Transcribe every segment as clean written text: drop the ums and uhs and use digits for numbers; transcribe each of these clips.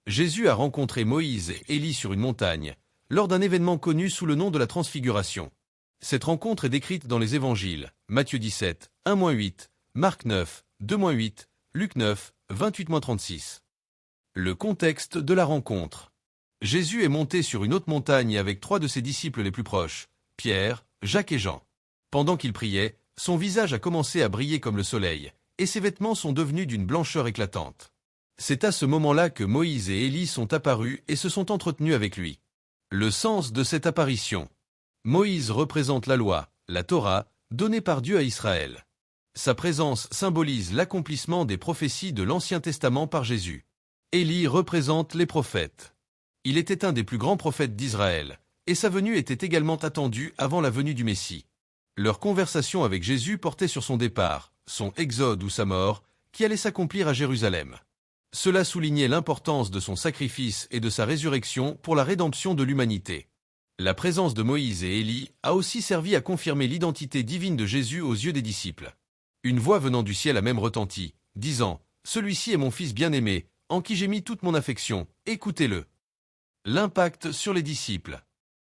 Jésus a rencontré Moïse et Élie sur une montagne, lors d'un événement connu sous le nom de la Transfiguration. Cette rencontre est décrite dans les évangiles, Matthieu 17, 1-8, Marc 9, 2-8, Luc 9, 28-36. Le contexte de la rencontre. Jésus est monté sur une haute montagne avec 3 de ses disciples les plus proches, Pierre, Jacques et Jean. Pendant qu'il priait, son visage a commencé à briller comme le soleil, et ses vêtements sont devenus d'une blancheur éclatante. C'est à ce moment-là que Moïse et Élie sont apparus et se sont entretenus avec lui. Le sens de cette apparition. Moïse représente la loi, la Torah, donnée par Dieu à Israël. Sa présence symbolise l'accomplissement des prophéties de l'Ancien Testament par Jésus. Élie représente les prophètes. Il était un des plus grands prophètes d'Israël, et sa venue était également attendue avant la venue du Messie. Leur conversation avec Jésus portait sur son départ, son exode ou sa mort, qui allait s'accomplir à Jérusalem. Cela soulignait l'importance de son sacrifice et de sa résurrection pour la rédemption de l'humanité. La présence de Moïse et Élie a aussi servi à confirmer l'identité divine de Jésus aux yeux des disciples. Une voix venant du ciel a même retenti, disant « Celui-ci est mon fils bien-aimé, en qui j'ai mis toute mon affection, écoutez-le ». L'impact sur les disciples.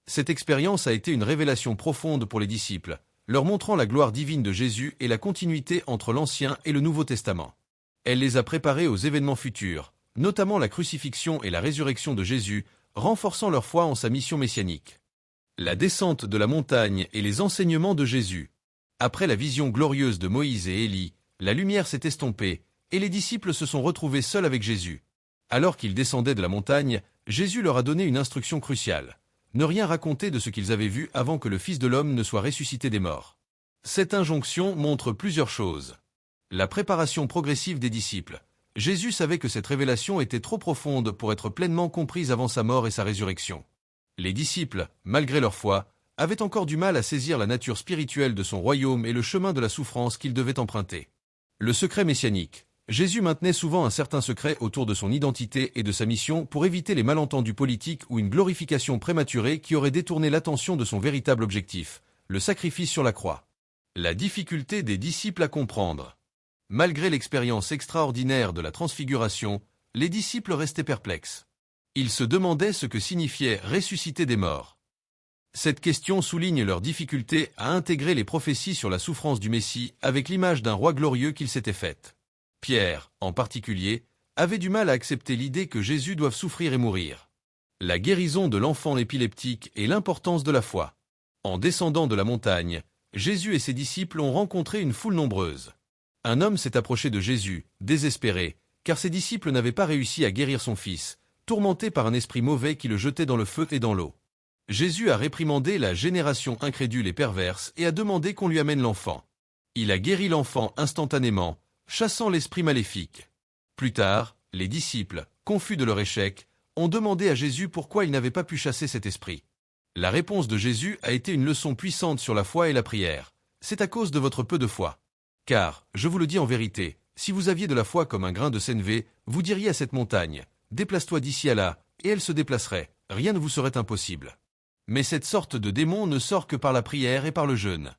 Cette expérience a été une révélation profonde pour les disciples, leur montrant la gloire divine de Jésus et la continuité entre l'Ancien et le Nouveau Testament. Elle les a préparés aux événements futurs, notamment la crucifixion et la résurrection de Jésus, renforçant leur foi en sa mission messianique. La descente de la montagne et les enseignements de Jésus. Après la vision glorieuse de Moïse et Élie, la lumière s'est estompée, et les disciples se sont retrouvés seuls avec Jésus. Alors qu'ils descendaient de la montagne, Jésus leur a donné une instruction cruciale. Ne rien raconter de ce qu'ils avaient vu avant que le Fils de l'homme ne soit ressuscité des morts. Cette injonction montre plusieurs choses. La préparation progressive des disciples. Jésus savait que cette révélation était trop profonde pour être pleinement comprise avant sa mort et sa résurrection. Les disciples, malgré leur foi, avaient encore du mal à saisir la nature spirituelle de son royaume et le chemin de la souffrance qu'ils devaient emprunter. Le secret messianique. Jésus maintenait souvent un certain secret autour de son identité et de sa mission pour éviter les malentendus politiques ou une glorification prématurée qui aurait détourné l'attention de son véritable objectif, le sacrifice sur la croix. La difficulté des disciples à comprendre. Malgré l'expérience extraordinaire de la transfiguration, les disciples restaient perplexes. Ils se demandaient ce que signifiait ressusciter des morts. Cette question souligne leur difficulté à intégrer les prophéties sur la souffrance du Messie avec l'image d'un roi glorieux qu'il s'était faite. Pierre, en particulier, avait du mal à accepter l'idée que Jésus doive souffrir et mourir. La guérison de l'enfant épileptique et l'importance de la foi. En descendant de la montagne, Jésus et ses disciples ont rencontré une foule nombreuse. Un homme s'est approché de Jésus, désespéré, car ses disciples n'avaient pas réussi à guérir son fils, tourmenté par un esprit mauvais qui le jetait dans le feu et dans l'eau. Jésus a réprimandé la génération incrédule et perverse et a demandé qu'on lui amène l'enfant. Il a guéri l'enfant instantanément, chassant l'esprit maléfique. Plus tard, les disciples, confus de leur échec, ont demandé à Jésus pourquoi il n'avait pas pu chasser cet esprit. La réponse de Jésus a été une leçon puissante sur la foi et la prière. C'est à cause de votre peu de foi. Car, je vous le dis en vérité, si vous aviez de la foi comme un grain de sénévé, vous diriez à cette montagne, « Déplace-toi d'ici à là », et elle se déplacerait, rien ne vous serait impossible. Mais cette sorte de démon ne sort que par la prière et par le jeûne.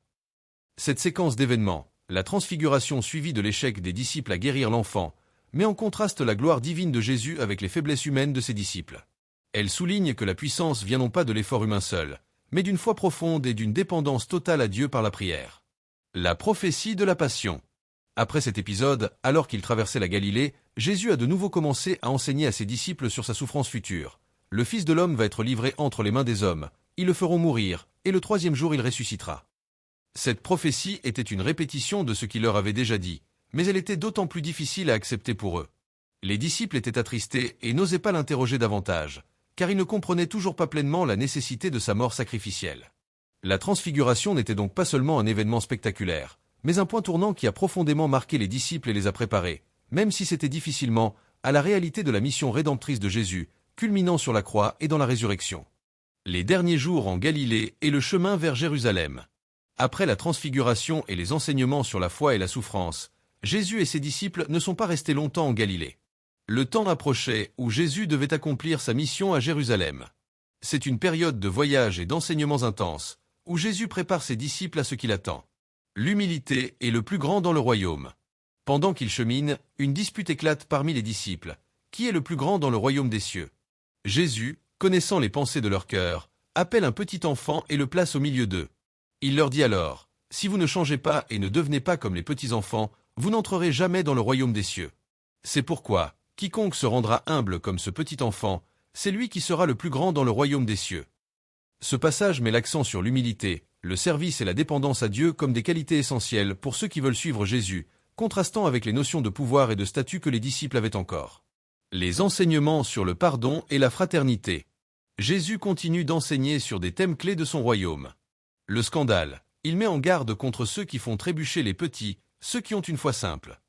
Cette séquence d'événements, la transfiguration suivie de l'échec des disciples à guérir l'enfant, met en contraste la gloire divine de Jésus avec les faiblesses humaines de ses disciples. Elle souligne que la puissance vient non pas de l'effort humain seul, mais d'une foi profonde et d'une dépendance totale à Dieu par la prière. La prophétie de la Passion. Après cet épisode, alors qu'il traversait la Galilée, Jésus a de nouveau commencé à enseigner à ses disciples sur sa souffrance future. Le Fils de l'homme va être livré entre les mains des hommes, ils le feront mourir, et le 3e jour il ressuscitera. Cette prophétie était une répétition de ce qu'il leur avait déjà dit, mais elle était d'autant plus difficile à accepter pour eux. Les disciples étaient attristés et n'osaient pas l'interroger davantage, car ils ne comprenaient toujours pas pleinement la nécessité de sa mort sacrificielle. La transfiguration n'était donc pas seulement un événement spectaculaire, mais un point tournant qui a profondément marqué les disciples et les a préparés, même si c'était difficilement, à la réalité de la mission rédemptrice de Jésus, culminant sur la croix et dans la résurrection. Les derniers jours en Galilée et le chemin vers Jérusalem. Après la transfiguration et les enseignements sur la foi et la souffrance, Jésus et ses disciples ne sont pas restés longtemps en Galilée. Le temps approchait où Jésus devait accomplir sa mission à Jérusalem. C'est une période de voyage et d'enseignements intenses, où Jésus prépare ses disciples à ce qui l'attend. L'humilité est le plus grand dans le royaume. Pendant qu'il chemine, une dispute éclate parmi les disciples. qui est le plus grand dans le royaume des cieux? Jésus, connaissant les pensées de leur cœur, appelle un petit enfant et le place au milieu d'eux. Il leur dit alors, « Si vous ne changez pas et ne devenez pas comme les petits enfants, vous n'entrerez jamais dans le royaume des cieux. C'est pourquoi, quiconque se rendra humble comme ce petit enfant, c'est lui qui sera le plus grand dans le royaume des cieux. » Ce passage met l'accent sur l'humilité, le service et la dépendance à Dieu comme des qualités essentielles pour ceux qui veulent suivre Jésus, contrastant avec les notions de pouvoir et de statut que les disciples avaient encore. Les enseignements sur le pardon et la fraternité. Jésus continue d'enseigner sur des thèmes clés de son royaume. Le scandale. Il met en garde contre ceux qui font trébucher les petits, ceux qui ont une foi simple.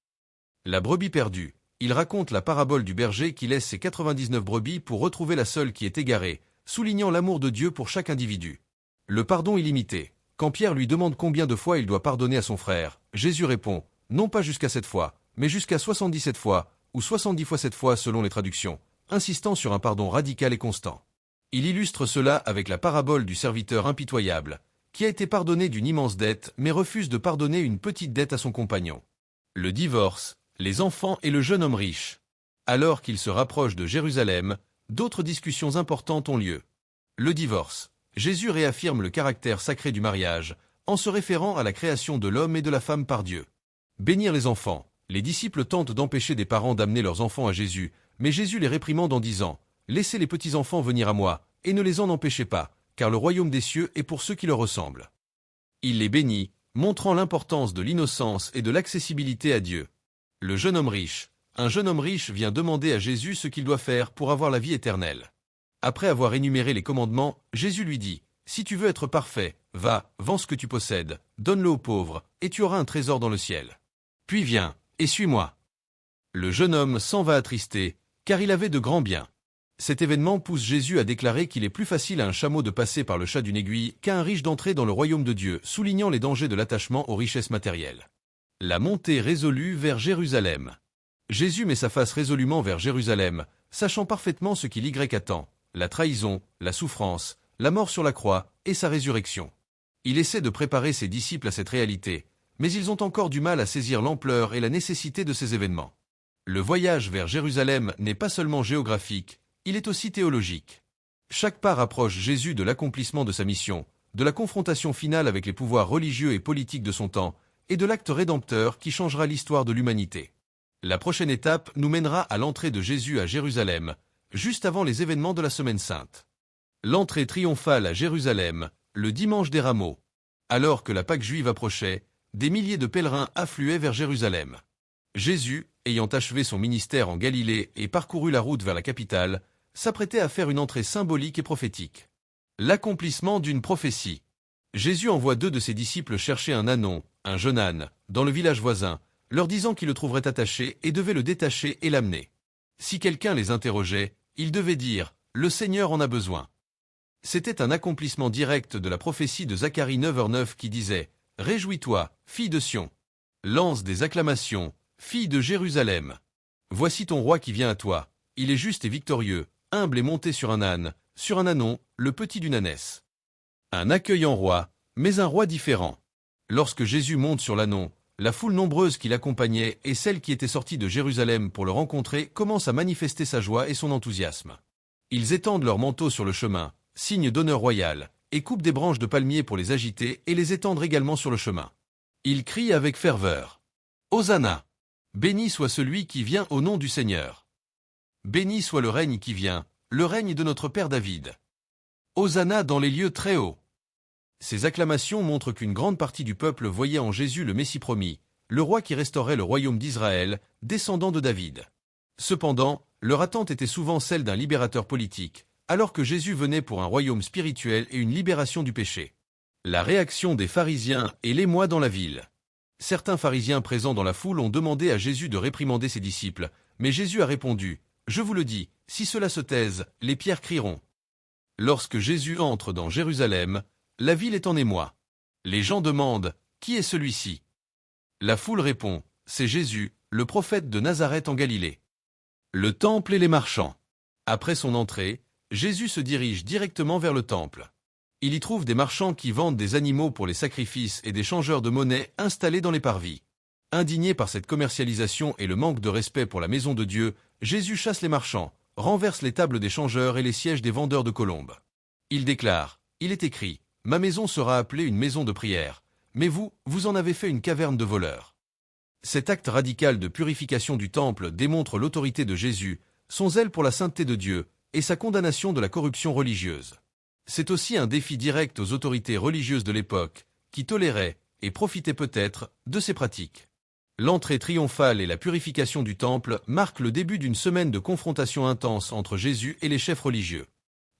La brebis perdue. Il raconte la parabole du berger qui laisse ses 99 brebis pour retrouver la seule qui est égarée, soulignant l'amour de Dieu pour chaque individu. Le pardon illimité. Quand Pierre lui demande combien de fois il doit pardonner à son frère, Jésus répond, non pas jusqu'à 7 fois, mais jusqu'à 77 fois, ou 70 fois 7 fois selon les traductions, insistant sur un pardon radical et constant. Il illustre cela avec la parabole du serviteur impitoyable, qui a été pardonné d'une immense dette mais refuse de pardonner une petite dette à son compagnon. Le divorce, les enfants et le jeune homme riche. Alors qu'il se rapproche de Jérusalem, d'autres discussions importantes ont lieu. Le divorce. Jésus réaffirme le caractère sacré du mariage, en se référant à la création de l'homme et de la femme par Dieu. Bénir les enfants. Les disciples tentent d'empêcher des parents d'amener leurs enfants à Jésus, mais Jésus les réprimande en disant « Laissez les petits-enfants venir à moi, et ne les en empêchez pas, car le royaume des cieux est pour ceux qui leur ressemblent. » Il les bénit, montrant l'importance de l'innocence et de l'accessibilité à Dieu. Le jeune homme riche. Un jeune homme riche vient demander à Jésus ce qu'il doit faire pour avoir la vie éternelle. Après avoir énuméré les commandements, Jésus lui dit « Si tu veux être parfait, va, vends ce que tu possèdes, donne-le aux pauvres, et tu auras un trésor dans le ciel. Puis viens, et suis-moi. » Le jeune homme s'en va attristé, car il avait de grands biens. Cet événement pousse Jésus à déclarer qu'il est plus facile à un chameau de passer par le chat d'une aiguille qu'à un riche d'entrer dans le royaume de Dieu, soulignant les dangers de l'attachement aux richesses matérielles. La montée résolue vers Jérusalem. Jésus met sa face résolument vers Jérusalem, sachant parfaitement ce qu'il y attend, la trahison, la souffrance, la mort sur la croix et sa résurrection. Il essaie de préparer ses disciples à cette réalité, mais ils ont encore du mal à saisir l'ampleur et la nécessité de ces événements. Le voyage vers Jérusalem n'est pas seulement géographique, il est aussi théologique. Chaque pas rapproche Jésus de l'accomplissement de sa mission, de la confrontation finale avec les pouvoirs religieux et politiques de son temps, et de l'acte rédempteur qui changera l'histoire de l'humanité. La prochaine étape nous mènera à l'entrée de Jésus à Jérusalem, juste avant les événements de la Semaine Sainte. L'entrée triomphale à Jérusalem, le dimanche des Rameaux. Alors que la Pâque juive approchait, des milliers de pèlerins affluaient vers Jérusalem. Jésus, ayant achevé son ministère en Galilée et parcouru la route vers la capitale, s'apprêtait à faire une entrée symbolique et prophétique. L'accomplissement d'une prophétie. Jésus envoie 2 de ses disciples chercher un ânon, un jeune âne, dans le village voisin, leur disant qu'ils le trouveraient attaché et devaient le détacher et l'amener. Si quelqu'un les interrogeait, ils devaient dire « Le Seigneur en a besoin ». C'était un accomplissement direct de la prophétie de Zacharie 9h9 qui disait « Réjouis-toi, fille de Sion. Lance des acclamations, fille de Jérusalem. Voici ton roi qui vient à toi. Il est juste et victorieux, humble et monté sur un ânon, le petit d'une ânesse. » Un accueil en roi, mais un roi différent. Lorsque Jésus monte sur l'ânon, la foule nombreuse qui l'accompagnait et celle qui était sortie de Jérusalem pour le rencontrer commence à manifester sa joie et son enthousiasme. Ils étendent leurs manteaux sur le chemin, signe d'honneur royal, et coupent des branches de palmier pour les agiter et les étendre également sur le chemin. Ils crient avec ferveur « Hosanna ! Béni soit celui qui vient au nom du Seigneur. Béni soit le règne qui vient, le règne de notre Père David. Hosanna dans les lieux très hauts. » Ces acclamations montrent qu'une grande partie du peuple voyait en Jésus le Messie promis, le roi qui restaurait le royaume d'Israël, descendant de David. Cependant, leur attente était souvent celle d'un libérateur politique, alors que Jésus venait pour un royaume spirituel et une libération du péché. La réaction des pharisiens et l'émoi dans la ville. Certains pharisiens présents dans la foule ont demandé à Jésus de réprimander ses disciples, mais Jésus a répondu « Je vous le dis, si cela se taise, les pierres crieront. » Lorsque Jésus entre dans Jérusalem, la ville est en émoi. Les gens demandent « Qui est celui-ci » La foule répond « C'est Jésus, le prophète de Nazareth en Galilée. » Le temple et les marchands. Après son entrée, Jésus se dirige directement vers le temple. Il y trouve des marchands qui vendent des animaux pour les sacrifices et des changeurs de monnaie installés dans les parvis. Indigné par cette commercialisation et le manque de respect pour la maison de Dieu, Jésus chasse les marchands, renverse les tables des changeurs et les sièges des vendeurs de colombes. Il déclare, « Il est écrit, ma maison sera appelée une maison de prière, mais vous, vous en avez fait une caverne de voleurs. » Cet acte radical de purification du temple démontre l'autorité de Jésus, son zèle pour la sainteté de Dieu et sa condamnation de la corruption religieuse. C'est aussi un défi direct aux autorités religieuses de l'époque, qui toléraient, et profitaient peut-être, de ces pratiques. L'entrée triomphale et la purification du temple marquent le début d'une semaine de confrontation intense entre Jésus et les chefs religieux.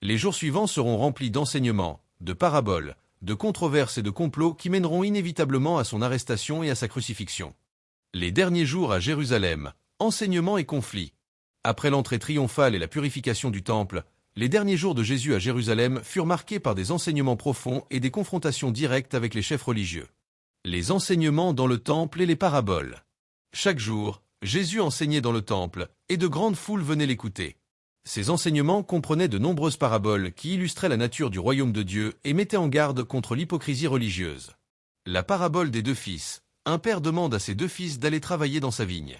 Les jours suivants seront remplis d'enseignements, de paraboles, de controverses et de complots qui mèneront inévitablement à son arrestation et à sa crucifixion. Les derniers jours à Jérusalem, enseignements et conflits. Après l'entrée triomphale et la purification du temple, les derniers jours de Jésus à Jérusalem furent marqués par des enseignements profonds et des confrontations directes avec les chefs religieux. Les enseignements dans le temple et les paraboles. Chaque jour, Jésus enseignait dans le temple, et de grandes foules venaient l'écouter. Ces enseignements comprenaient de nombreuses paraboles qui illustraient la nature du royaume de Dieu et mettaient en garde contre l'hypocrisie religieuse. La parabole des 2 fils. Un père demande à ses 2 fils d'aller travailler dans sa vigne.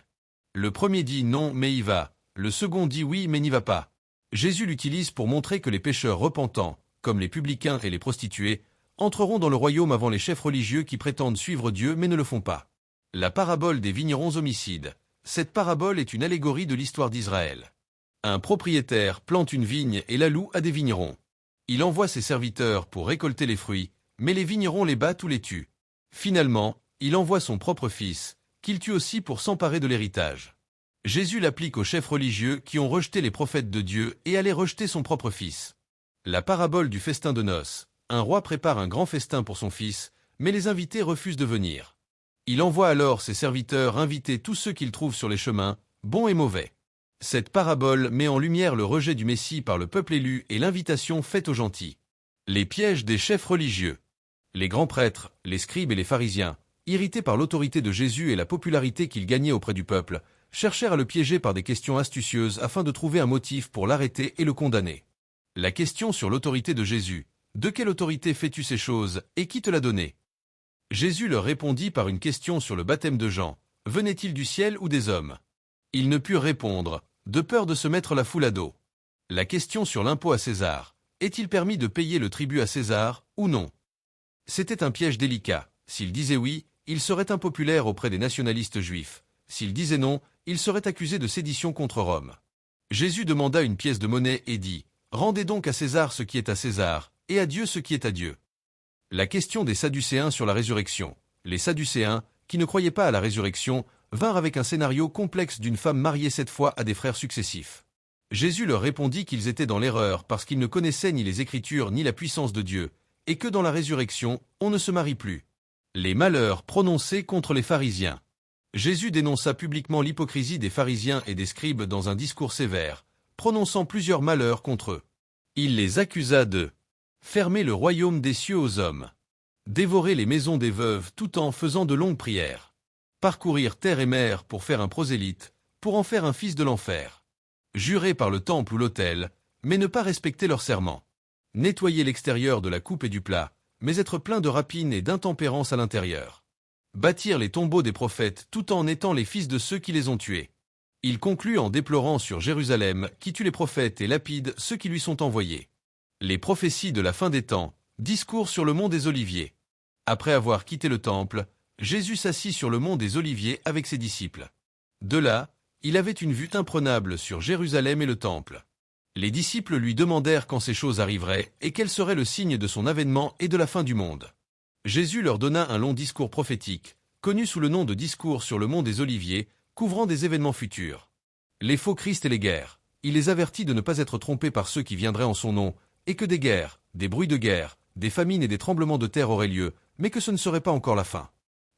Le premier dit non, mais y va. Le second dit oui, mais n'y va pas. Jésus l'utilise pour montrer que les pécheurs repentants, comme les publicains et les prostituées, entreront dans le royaume avant les chefs religieux qui prétendent suivre Dieu mais ne le font pas. La parabole des vignerons homicides. Cette parabole est une allégorie de l'histoire d'Israël. Un propriétaire plante une vigne et la loue à des vignerons. Il envoie ses serviteurs pour récolter les fruits, mais les vignerons les battent ou les tuent. Finalement, il envoie son propre fils, qu'il tue aussi pour s'emparer de l'héritage. Jésus l'applique aux chefs religieux qui ont rejeté les prophètes de Dieu et allaient rejeter son propre fils. La parabole du festin de noces. Un roi prépare un grand festin pour son fils, mais les invités refusent de venir. Il envoie alors ses serviteurs inviter tous ceux qu'il trouve sur les chemins, bons et mauvais. Cette parabole met en lumière le rejet du Messie par le peuple élu et l'invitation faite aux gentils. Les pièges des chefs religieux. Les grands prêtres, les scribes et les pharisiens, irrités par l'autorité de Jésus et la popularité qu'il gagnait auprès du peuple, cherchèrent à le piéger par des questions astucieuses afin de trouver un motif pour l'arrêter et le condamner. La question sur l'autorité de Jésus. De quelle autorité fais-tu ces choses, et qui te l'a donné? Jésus leur répondit par une question sur le baptême de Jean. Venait-il du ciel ou des hommes? Ils ne purent répondre, de peur de se mettre la foule à dos. La question sur l'impôt à César. Est-il permis de payer le tribut à César, ou non? C'était un piège délicat. S'il disait oui, il serait impopulaire auprès des nationalistes juifs. S'il disait non, il serait accusé de sédition contre Rome. Jésus demanda une pièce de monnaie et dit, « Rendez donc à César ce qui est à César, et à Dieu ce qui est à Dieu. » La question des Sadducéens sur la résurrection. Les Sadducéens, qui ne croyaient pas à la résurrection, vinrent avec un scénario complexe d'une femme mariée 7 fois à des frères successifs. Jésus leur répondit qu'ils étaient dans l'erreur parce qu'ils ne connaissaient ni les Écritures ni la puissance de Dieu, et que dans la résurrection, on ne se marie plus. Les malheurs prononcés contre les pharisiens. Jésus dénonça publiquement l'hypocrisie des pharisiens et des scribes dans un discours sévère, prononçant plusieurs malheurs contre eux. Il les accusa de fermer le royaume des cieux aux hommes, dévorer les maisons des veuves tout en faisant de longues prières, parcourir terre et mer pour faire un prosélyte, pour en faire un fils de l'enfer, jurer par le temple ou l'autel, mais ne pas respecter leurs serments, nettoyer l'extérieur de la coupe et du plat, mais être plein de rapine et d'intempérance à l'intérieur, bâtir les tombeaux des prophètes tout en étant les fils de ceux qui les ont tués. Il conclut en déplorant sur Jérusalem qui tue les prophètes et lapide ceux qui lui sont envoyés. Les prophéties de la fin des temps, discours sur le mont des Oliviers. Après avoir quitté le temple, Jésus s'assit sur le mont des Oliviers avec ses disciples. De là, il avait une vue imprenable sur Jérusalem et le temple. Les disciples lui demandèrent quand ces choses arriveraient et quel serait le signe de son avènement et de la fin du monde. Jésus leur donna un long discours prophétique, connu sous le nom de discours sur le mont des Oliviers, couvrant des événements futurs. Les faux Christ et les guerres. Il les avertit de ne pas être trompés par ceux qui viendraient en son nom, et que des guerres, des bruits de guerre, des famines et des tremblements de terre auraient lieu, mais que ce ne serait pas encore la fin.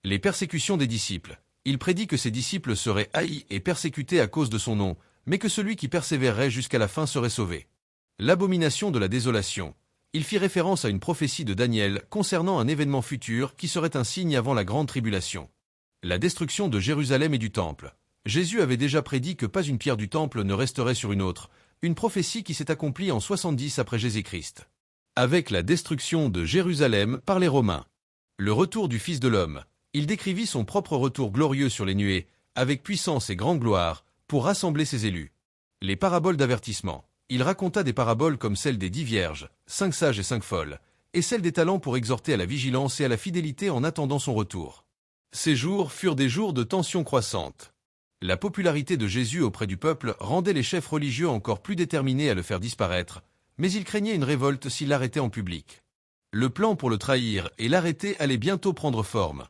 Les persécutions des disciples. Il prédit que ses disciples seraient haïs et persécutés à cause de son nom, mais que celui qui persévérerait jusqu'à la fin serait sauvé. L'abomination de la désolation. Il fit référence à une prophétie de Daniel concernant un événement futur qui serait un signe avant la grande tribulation. La destruction de Jérusalem et du temple. Jésus avait déjà prédit que pas une pierre du temple ne resterait sur une autre, une prophétie qui s'est accomplie en 70 après Jésus-Christ. Avec la destruction de Jérusalem par les Romains. Le retour du Fils de l'homme. Il décrivit son propre retour glorieux sur les nuées, avec puissance et grande gloire, pour rassembler ses élus. Les paraboles d'avertissement. Il raconta des paraboles comme celle des 10 vierges, 5 sages et 5 folles, et celle des talents pour exhorter à la vigilance et à la fidélité en attendant son retour. Ces jours furent des jours de tension croissante. La popularité de Jésus auprès du peuple rendait les chefs religieux encore plus déterminés à le faire disparaître, mais ils craignaient une révolte s'ils l'arrêtaient en public. Le plan pour le trahir et l'arrêter allait bientôt prendre forme.